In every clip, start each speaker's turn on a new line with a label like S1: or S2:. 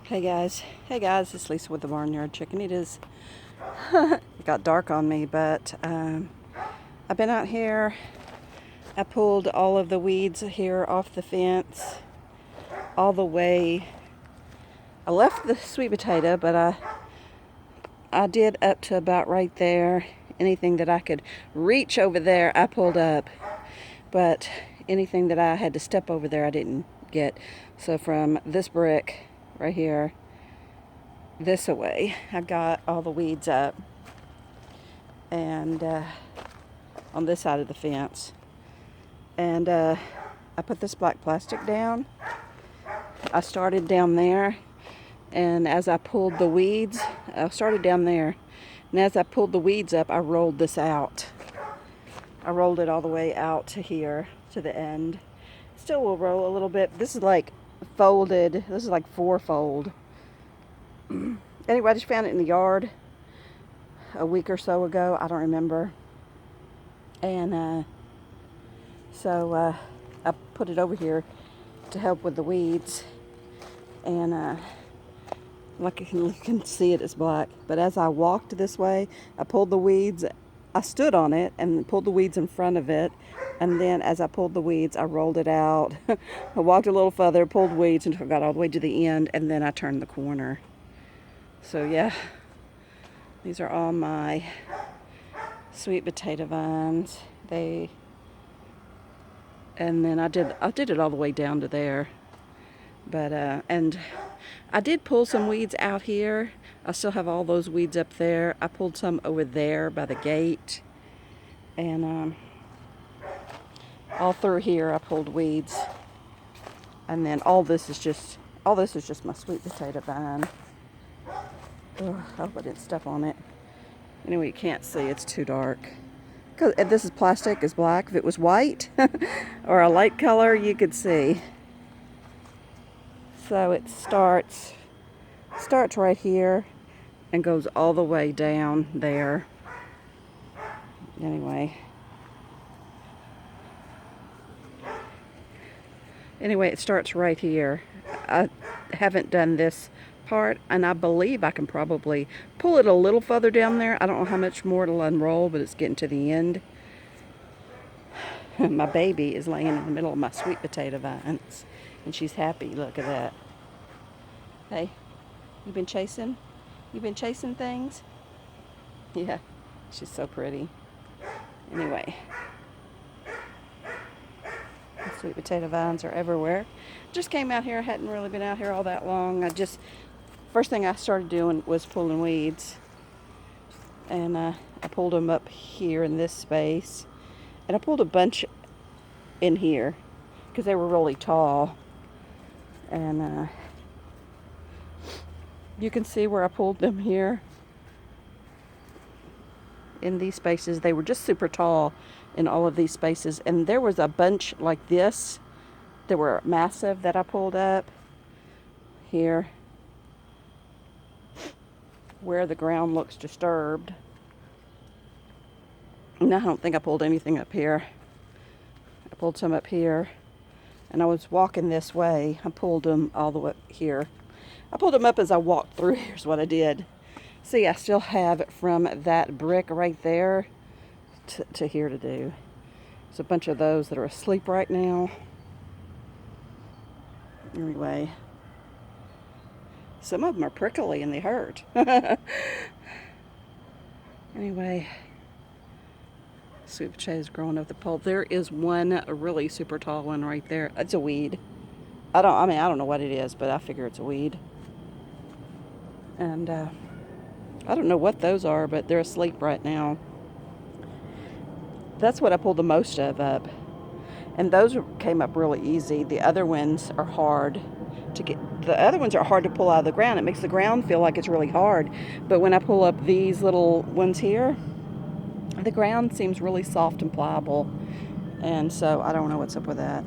S1: Hey guys, it's Lisa with the Barnyard Chicken. It got dark on me, but I've been out here. I pulled all of the weeds here off the fence all the way. I left the sweet potato, but I did up to about right there. Anything that I could reach over there, I pulled up, but anything that I had to step over there, I didn't get. So from this brick right here this away, I got all the weeds up, and on this side of the fence, and I put this black plastic down. I started down there, and as I pulled the weeds, I started down there, and as I pulled the weeds up, I rolled this out. I rolled it all the way out to here, to the end. Still will roll a little bit. This is like folded. This is like 4-fold. Anyway, I just found it in the yard a week or so ago. I don't remember. And so I put it over here to help with the weeds. And like you can see it, it's black. But as I walked this way, I pulled the weeds. I stood on it and pulled the weeds in front of it. And then as I pulled the weeds, I rolled it out. I walked a little further, pulled weeds until I got all the way to the end, and then I turned the corner. So yeah, these are all my sweet potato vines. And then I did it all the way down to there. But and I did pull some weeds out here. I still have all those weeds up there. I pulled some over there by the gate, and all through here I pulled weeds. And then all this is just my sweet potato vine. Ugh, I hope I didn't step on it. Anyway, you can't see, it's too dark. Cause this is plastic, it's black. If it was white or a light color, you could see. So it starts right here and goes all the way down there. Anyway, it starts right here. I haven't done this part, and I believe I can probably pull it a little further down there. I don't know how much more it'll unroll, but it's getting to the end. My baby is laying in the middle of my sweet potato vines, and she's happy. Look at that. Hey, you been chasing things? Yeah, she's so pretty. Anyway, the sweet potato vines are everywhere. Just came out here. I hadn't really been out here all that long. First thing I started doing was pulling weeds, and I pulled them up here in this space, and I pulled a bunch in here because they were really tall, and you can see where I pulled them here in these spaces. They were just super tall in all of these spaces, and there was a bunch like this that were massive that I pulled up here where the ground looks disturbed. And I don't think I pulled anything up here. I pulled some up here, and I was walking this way. I pulled them all the way up here. I pulled them up as I walked through. Here's what I did. See, I still have it from that brick right there to here to do. There's a bunch of those that are asleep right now. Anyway, some of them are prickly and they hurt. Anyway, sweet potatoes growing up the pole. There is one really super tall one right there. It's a weed. I don't know what it is, but I figure it's a weed. And I don't know what those are, but they're asleep right now. That's what I pulled the most of up. And those came up really easy. The other ones are hard to get. The other ones are hard to pull out of the ground. It makes the ground feel like it's really hard. But when I pull up these little ones here, the ground seems really soft and pliable. And so I don't know what's up with that.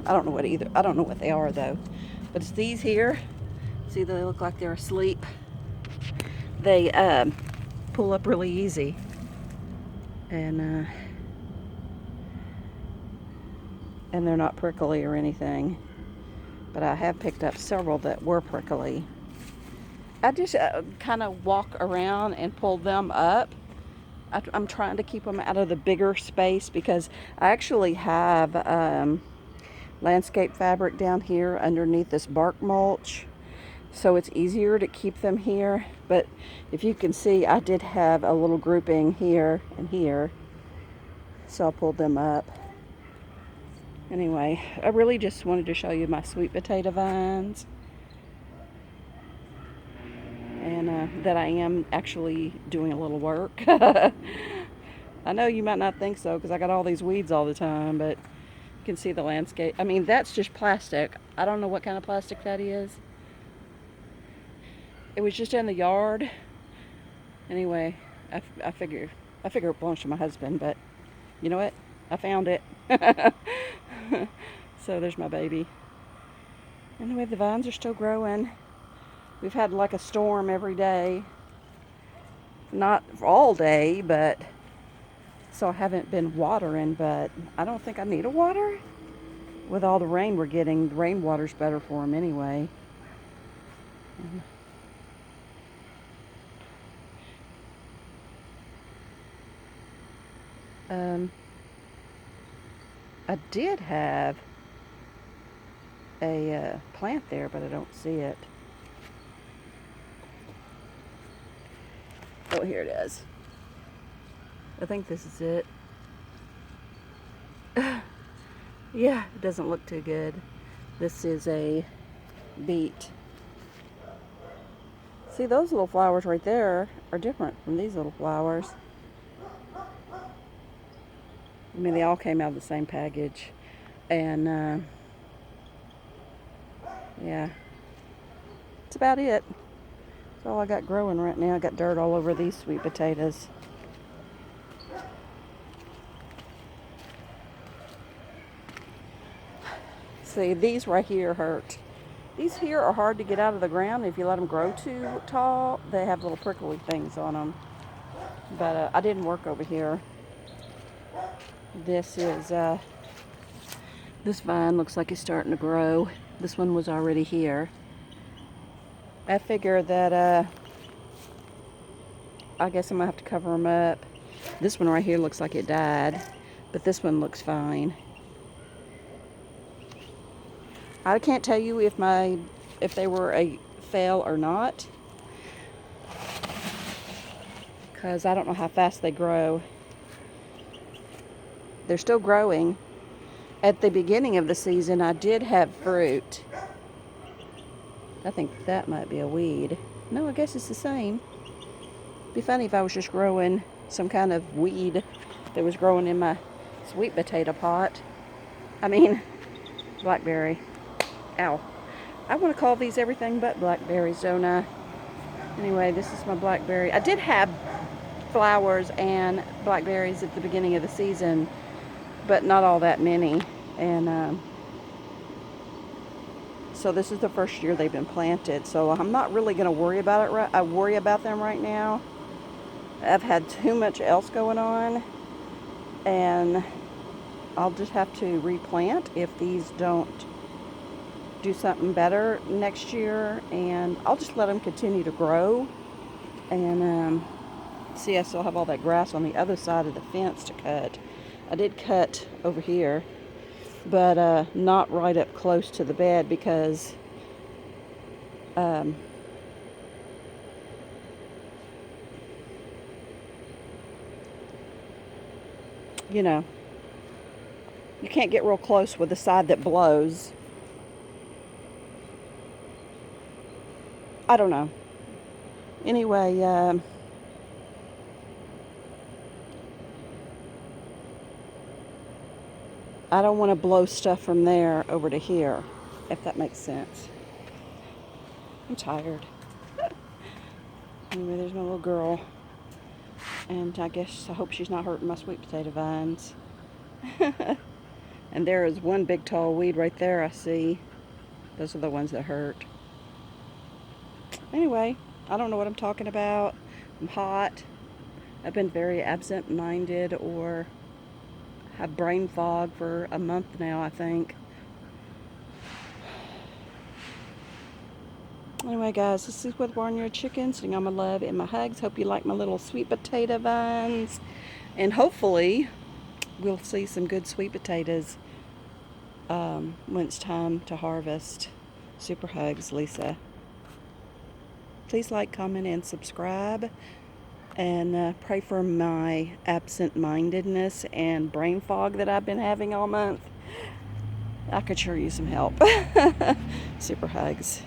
S1: I don't know what they are though. But it's these here. See, they look like they're asleep. They pull up really easy. And they're not prickly or anything. but I have picked up several that were prickly. I just kind of walk around and pull them up. I'm trying to keep them out of the bigger space because I actually have landscape fabric down here underneath this bark mulch, so it's easier to keep them here. But if you can see, I did have a little grouping here and here, so I pulled them up. Anyway, I really just wanted to show you my sweet potato vines, and that I am actually doing a little work. I know you might not think so because I got all these weeds all the time, but you can see the landscape. I mean, that's just plastic. I don't know what kind of plastic that is. It was just in the yard. Anyway, I figure it belongs to my husband, but you know what? I found it. So there's my baby. Anyway, the vines are still growing. We've had like a storm every day. Not all day, but so I haven't been watering, but I don't think I need to water. With all the rain we're getting, the rainwater's better for them anyway. I did have a plant there, but I don't see it. Oh, here it is. I think this is it. Yeah, it doesn't look too good. This is a beet. See, those little flowers right there are different from these little flowers. I mean, they all came out of the same package. And, yeah, that's about it. That's all I got growing right now. I got dirt all over these sweet potatoes. See, these right here hurt. These here are hard to get out of the ground if you let them grow too tall. They have little prickly things on them. But I didn't work over here. This is, this vine looks like it's starting to grow. This one was already here. I figure that, I guess I'm gonna have to cover them up. This one right here looks like it died, but this one looks fine. I can't tell you if they were a fail or not, because I don't know how fast they grow. They're still growing. At the beginning of the season, I did have fruit. I think that might be a weed. No, I guess it's the same. It'd be funny if I was just growing some kind of weed that was growing in my sweet potato pot. I mean, blackberry. Ow. I want to call these everything but blackberries, don't I? Anyway, this is my blackberry. I did have flowers and blackberries at the beginning of the season, but not all that many. And so this is the first year they've been planted. So I'm not really going to worry about it. I worry about them right now. I've had too much else going on, and I'll just have to replant if these don't do something better next year, and I'll just let them continue to grow. And see, I still have all that grass on the other side of the fence to cut. I did cut over here, but not right up close to the bed because you know, you can't get real close with the side that blows. I don't know. Anyway, I don't want to blow stuff from there over to here, if that makes sense. I'm tired. Anyway, there's my little girl. And I hope she's not hurting my sweet potato vines. And there is one big tall weed right there I see. Those are the ones that hurt. Anyway, I don't know what I'm talking about. I'm hot. I've been very absent-minded or have brain fog for a month now, I think. Anyway, guys, this is with Barnyard Chicken, sending all my love and my hugs. Hope you like my little sweet potato vines. And hopefully, we'll see some good sweet potatoes when it's time to harvest. Super hugs, Lisa. Please like, comment, and subscribe. And pray for my absent-mindedness and brain fog that I've been having all month. I could sure use some help. Super hugs.